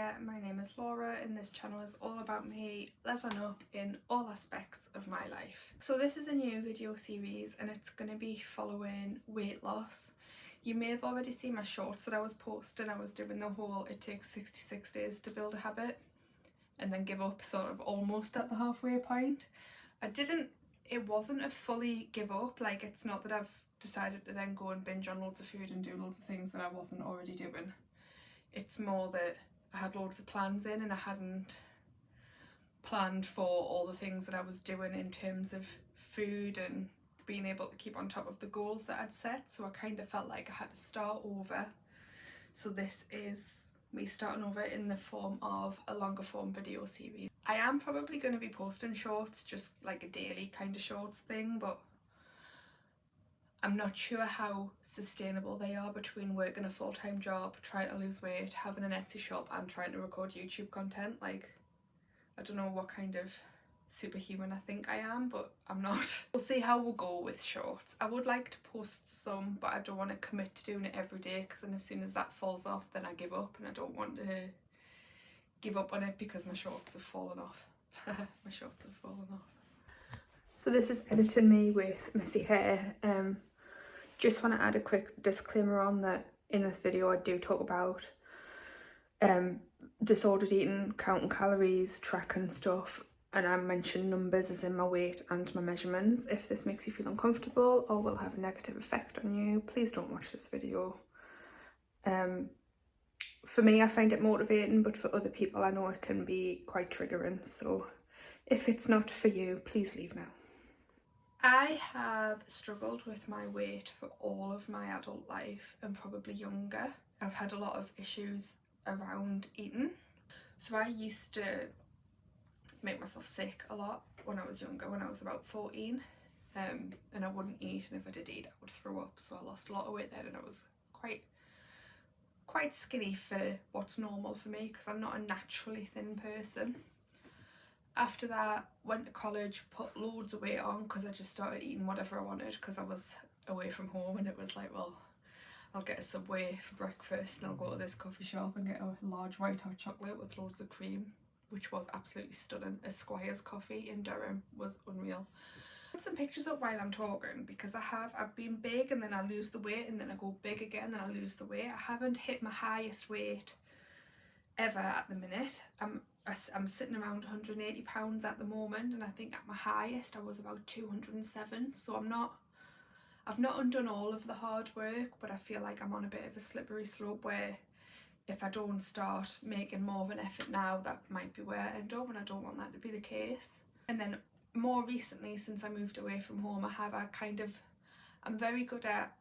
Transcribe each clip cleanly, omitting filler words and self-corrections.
there, my name is Laura and this channel is all about me leveling up in all aspects of my life. So this is a new video series and it's going to be following weight loss. You may have already seen my shorts that I was posting. I was doing the whole it takes 66 days to build a habit and then give up sort of almost at the halfway point. It wasn't a fully give up, like it's not that I've decided to then go and binge on loads of food and do loads of things that I wasn't already doing. It's more that I had loads of plans in and I hadn't planned for all the things that I was doing in terms of food and being able to keep on top of the goals that I'd set, so I kind of felt like I had to start over. So this is me starting over in the form of a longer form video series. I am probably going to be posting shorts, just like a daily kind of shorts thing, but I'm not sure how sustainable they are between working a full-time job, trying to lose weight, having an Etsy shop and trying to record YouTube content. Like, I don't know what kind of superhuman I think I am, but I'm not. We'll see how we'll go with shorts. I would like to post some, but I don't want to commit to doing it every day because then as soon as that falls off then I give up, and I don't want to give up on it because my shorts have fallen off. My shorts have fallen off. So this is editing me with messy hair. Just want to add a quick disclaimer on that in this video I do talk about disordered eating, counting calories, tracking stuff, and I mention numbers as in my weight and my measurements. If this makes you feel uncomfortable or will have a negative effect on you, please don't watch this video. For me, I find it motivating, but for other people I know it can be quite triggering, so if it's not for you, please leave now. I have struggled with my weight for all of my adult life and probably younger. I've had a lot of issues around eating. So I used to make myself sick a lot when I was younger, when I was about 14, and I wouldn't eat, and if I did eat I would throw up, so I lost a lot of weight then, and I was quite skinny for what's normal for me because I'm not a naturally thin person. After that, went to college, put loads of weight on because I just started eating whatever I wanted because I was away from home, and it was like, well, I'll get a Subway for breakfast and I'll go to this coffee shop and get a large white hot chocolate with loads of cream, which was absolutely stunning. A Squire's coffee in Durham was unreal. Put some pictures up while I'm talking because I've been big and then I lose the weight and then I go big again and then I lose the weight. I haven't hit my highest weight ever at the minute. I'm sitting around 180 pounds at the moment, and I think at my highest I was about 207, so I've not undone all of the hard work, but I feel like I'm on a bit of a slippery slope where if I don't start making more of an effort now, that might be where I end up, and I don't want that to be the case. And then more recently, since I moved away from home, I'm very good at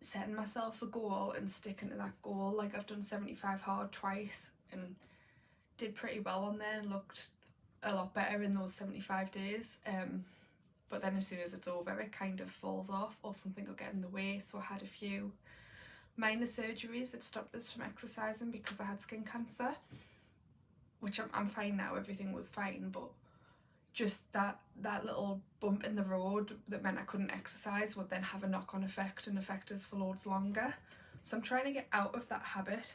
setting myself a goal and sticking to that goal. Like, I've done 75 hard twice and did pretty well on there and looked a lot better in those 75 days, but then as soon as it's over it kind of falls off or something will get in the way. So I had a few minor surgeries that stopped us from exercising because I had skin cancer, which I'm fine now, everything was fine, but just that little bump in the road that meant I couldn't exercise would then have a knock-on effect and affect us for loads longer. So I'm trying to get out of that habit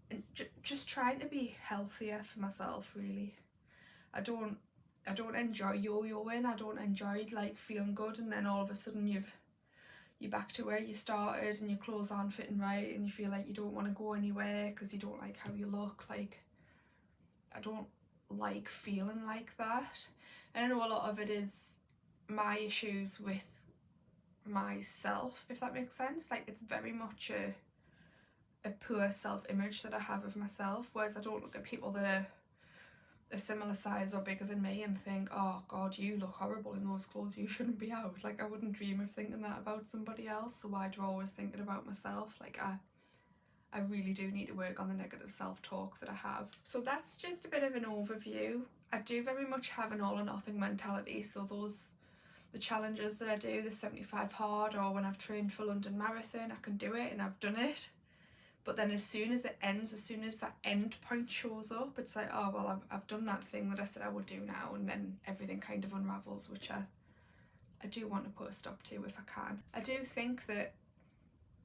and just trying to be healthier for myself, really. I don't enjoy yo-yoing. I don't enjoy like feeling good and then all of a sudden you're back to where you started and your clothes aren't fitting right and you feel like you don't want to go anywhere because you don't like how you look. Like, I don't like feeling like that, and I know a lot of it is my issues with myself, if that makes sense. Like, it's very much a poor self-image that I have of myself, whereas I don't look at people that are a similar size or bigger than me and think, oh god, you look horrible in those clothes, you shouldn't be out. Like, I wouldn't dream of thinking that about somebody else, so why do I always think it about myself? Like, I really do need to work on the negative self-talk that I have. So that's just a bit of an overview. I do very much have an all or nothing mentality, so the challenges that I do, the 75 hard, or when I've trained for London Marathon, I can do it and I've done it. But then as soon as it ends, as soon as that end point shows up, it's like, oh well, I've done that thing that I said I would do now, and then everything kind of unravels, which I do want to put a stop to if I can. I do think that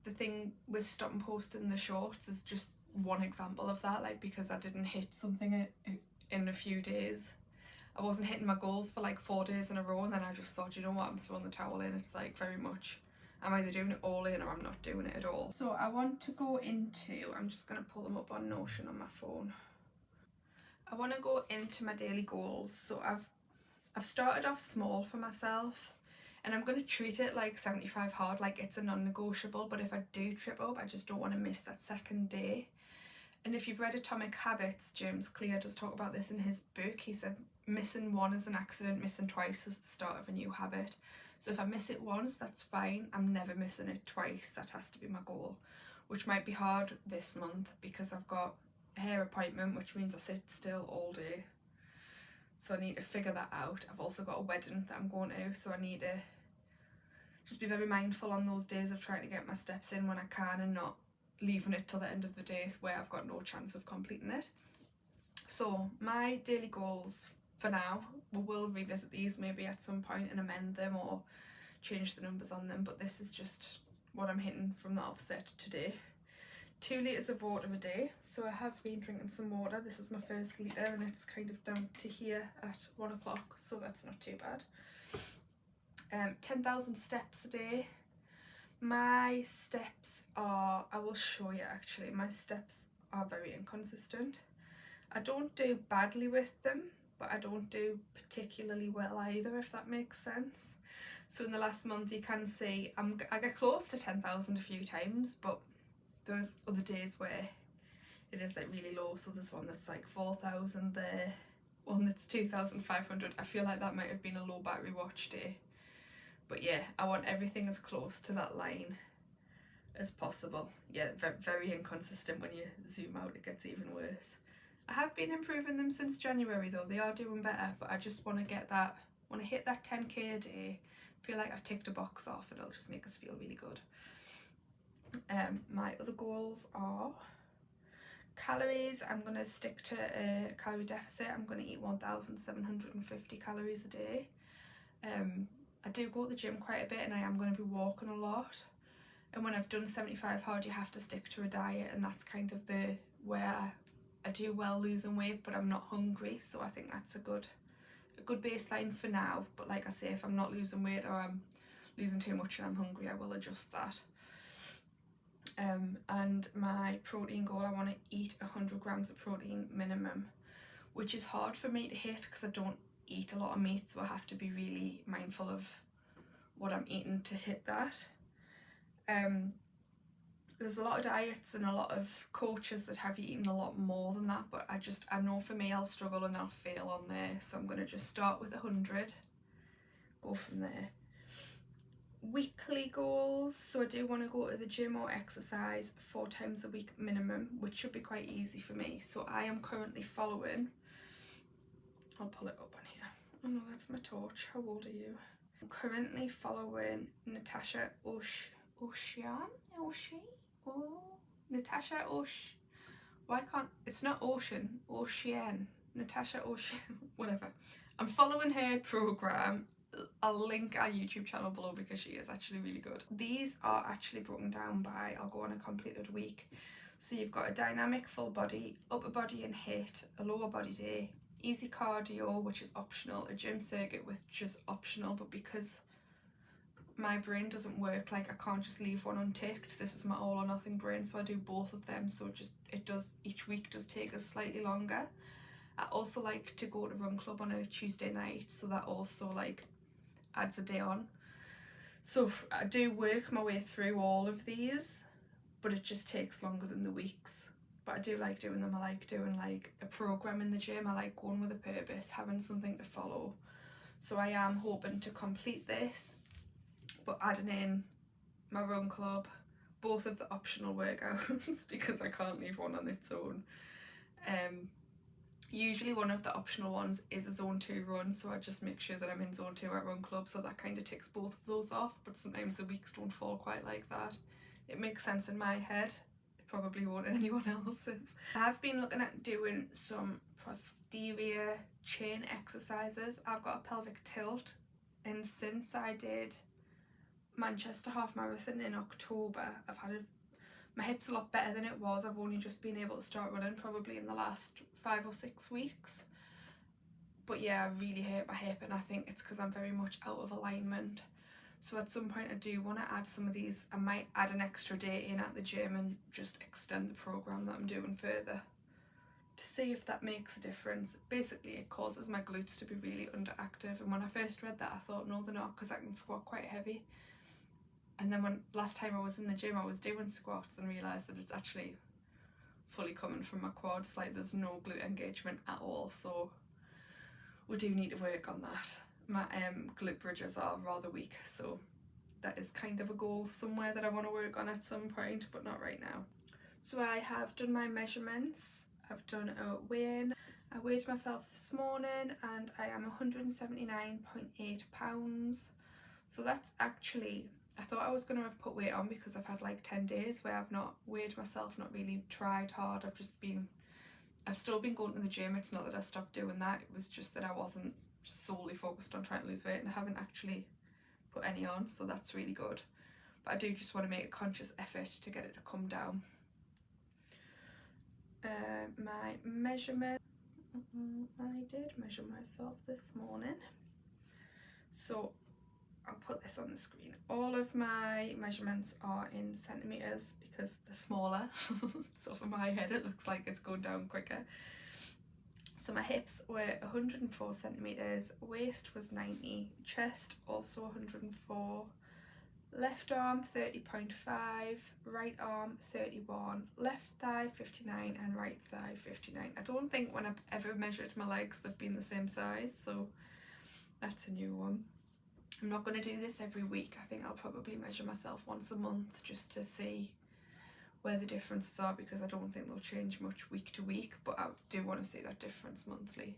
the thing with stopping posting the shorts is just one example of that, like because I didn't hit something in a few days. I wasn't hitting my goals for like 4 days in a row, and then I just thought, you know what, I'm throwing the towel in. It's like very much, I'm either doing it all in or I'm not doing it at all. So I want to go into, I'm just going to pull them up on Notion on my phone. I want to go into my daily goals. So I've started off small for myself, and I'm going to treat it like 75 hard, like it's a non-negotiable. But if I do trip up, I just don't want to miss that second day. And if you've read Atomic Habits, James Clear does talk about this in his book. He said missing one is an accident, missing twice is the start of a new habit. So if I miss it once, that's fine. I'm never missing it twice. That has to be my goal, which might be hard this month because I've got a hair appointment, which means I sit still all day. So I need to figure that out. I've also got a wedding that I'm going to, so I need to just be very mindful on those days of trying to get my steps in when I can and not leaving it till the end of the day where I've got no chance of completing it. So my daily goals for now, we will revisit these maybe at some point and amend them or change the numbers on them, but this is just what I'm hitting from the offset today. 2 litres of water a day. So I have been drinking some water. This is my first litre and it's kind of down to here at 1 o'clock, so that's not too bad. 10,000 steps a day. My steps are, I will show you actually, my steps are very inconsistent. I don't do badly with them, but I don't do particularly well either, if that makes sense. So in the last month you can see I get close to 10,000 a few times, but there's other days where it is like really low. So there's one that's like 4,000 there, one that's 2,500. I feel like that might have been a low battery watch day. But yeah, I want everything as close to that line as possible. Yeah, very inconsistent. When you zoom out, it gets even worse. I have been improving them since January though. They are doing better, but I just want to get that, want to hit that 10k a day. Feel like I've ticked a box off and it'll just make us feel really good. My other goals are calories. I'm going to stick to a calorie deficit. I'm going to eat 1,750 calories a day. I do go to the gym quite a bit and I am going to be walking a lot. And when I've done 75 hard, you have to stick to a diet, and that's kind of the where I do well losing weight, but I'm not hungry. So I think that's a good baseline for now. But like I say, if I'm not losing weight or I'm losing too much and I'm hungry, I will adjust that. And my protein goal, I want to eat 100 grams of protein minimum, which is hard for me to hit because I don't eat a lot of meat, so I have to be really mindful of what I'm eating to hit that. There's a lot of diets and a lot of coaches that have you eating a lot more than that, but I know for me I'll struggle and I'll fail on there, so I'm going to just start with 100, go from there. Weekly goals, so I do want to go to the gym or exercise 4 times a week minimum, which should be quite easy for me. So I am currently following, I'll pull it up on here. Oh no, that's my torch. How old are you? I'm currently following Natasha it's not Ocean, Ocean. Natasha Ocean, whatever. I'm following her program. I'll link our YouTube channel below because she is actually really good. These are actually broken down by, I'll go on a completed week. So you've got a dynamic full body, upper body and HIIT, a lower body day, easy cardio, which is optional, a gym circuit, which is optional, but because my brain doesn't work, like I can't just leave one unticked. This is my all or nothing brain, so I do both of them. So each week does take us slightly longer. I also like to go to run club on a Tuesday night, so that also like adds a day on. So I do work my way through all of these, but it just takes longer than the weeks. But I do like doing them. I like doing like a program in the gym. I like going with a purpose, having something to follow. So I am hoping to complete this, but adding in my run club, both of the optional workouts because I can't leave one on its own. Usually one of the optional ones is a zone 2 run, so I just make sure that I'm in zone 2 at run club, so that kind of ticks both of those off, but sometimes the weeks don't fall quite like that. It makes sense in my head, it probably won't in anyone else's. I've been looking at doing some posterior chain exercises. I've got a pelvic tilt, and since I did Manchester half marathon in October, I've had a My hip's a lot better than it was. I've only just been able to start running probably in the last 5 or 6 weeks. But yeah, I really hate my hip, and I think it's because I'm very much out of alignment. So at some point I do want to add some of these. I might add an extra day in at the gym and just extend the program that I'm doing further to see if that makes a difference. Basically it causes my glutes to be really underactive, and when I first read that I thought no they're not, because I can squat quite heavy. And then when last time I was in the gym I was doing squats and realised that it's actually fully coming from my quads, like there's no glute engagement at all. So we do need to work on that. My glute bridges are rather weak, so that is kind of a goal somewhere that I want to work on at some point, but not right now. So I have done my measurements. I've done a weigh-in. I weighed myself this morning and I am 179.8 pounds. So that's actually, I thought I was going to have put weight on because I've had like 10 days where I've not weighed myself, not really tried hard. I've still been going to the gym. It's not that I stopped doing that. It was just that I wasn't solely focused on trying to lose weight, and I haven't actually put any on, so that's really good. But I do just want to make a conscious effort to get it to come down. My measurement, I did measure myself this morning, so I'll put this on the screen. All of my measurements are in centimetres because they're smaller, so for my head it looks like it's going down quicker. So my hips were 104 centimetres, waist was 90, chest also 104, left arm 30.5, right arm 31, left thigh 59 and right thigh 59. I don't think when I've ever measured my legs they've been the same size, so that's a new one. I'm not going to do this every week. I think I'll probably measure myself once a month just to see where the differences are, because I don't think they'll change much week to week, but I do want to see that difference monthly.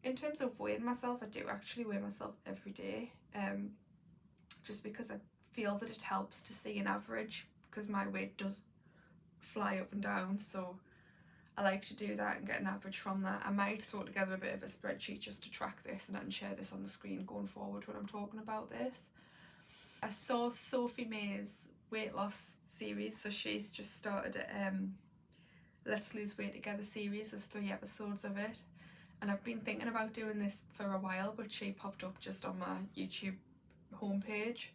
In terms of weighing myself, I do actually weigh myself every day, just because I feel that it helps to see an average, because my weight does fly up and down, so I like to do that and get an average from that. I might throw together a bit of a spreadsheet just to track this and then share this on the screen going forward when I'm talking about this. I saw Sophie May's weight loss series, so she's just started a Let's Lose Weight Together series. There's 3 episodes of it, and I've been thinking about doing this for a while, but she popped up just on my YouTube homepage,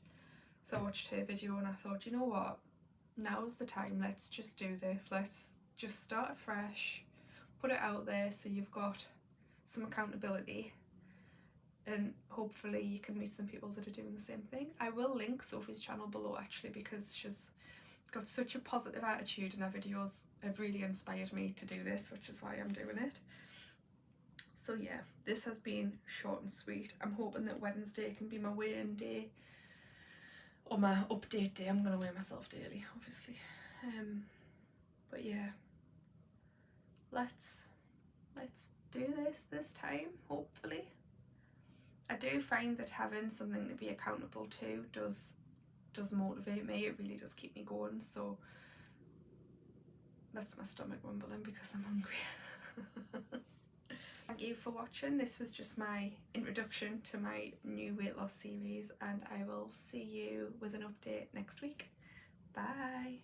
so I watched her video and I thought, you know what, now's the time, let's just do this, let's just start afresh, put it out there so you've got some accountability, and hopefully you can meet some people that are doing the same thing. I will link Sophie's channel below actually, because she's got such a positive attitude and her videos have really inspired me to do this, which is why I'm doing it. So yeah, this has been short and sweet. I'm hoping that Wednesday can be my weigh-in day, or my update day. I'm going to weigh myself daily, obviously. But yeah, let's do this time, hopefully. I do find that having something to be accountable to does motivate me. It really does keep me going. So that's my stomach rumbling because I'm hungry. Thank you for watching. This was just my introduction to my new weight loss series, and I will see you with an update next week. Bye.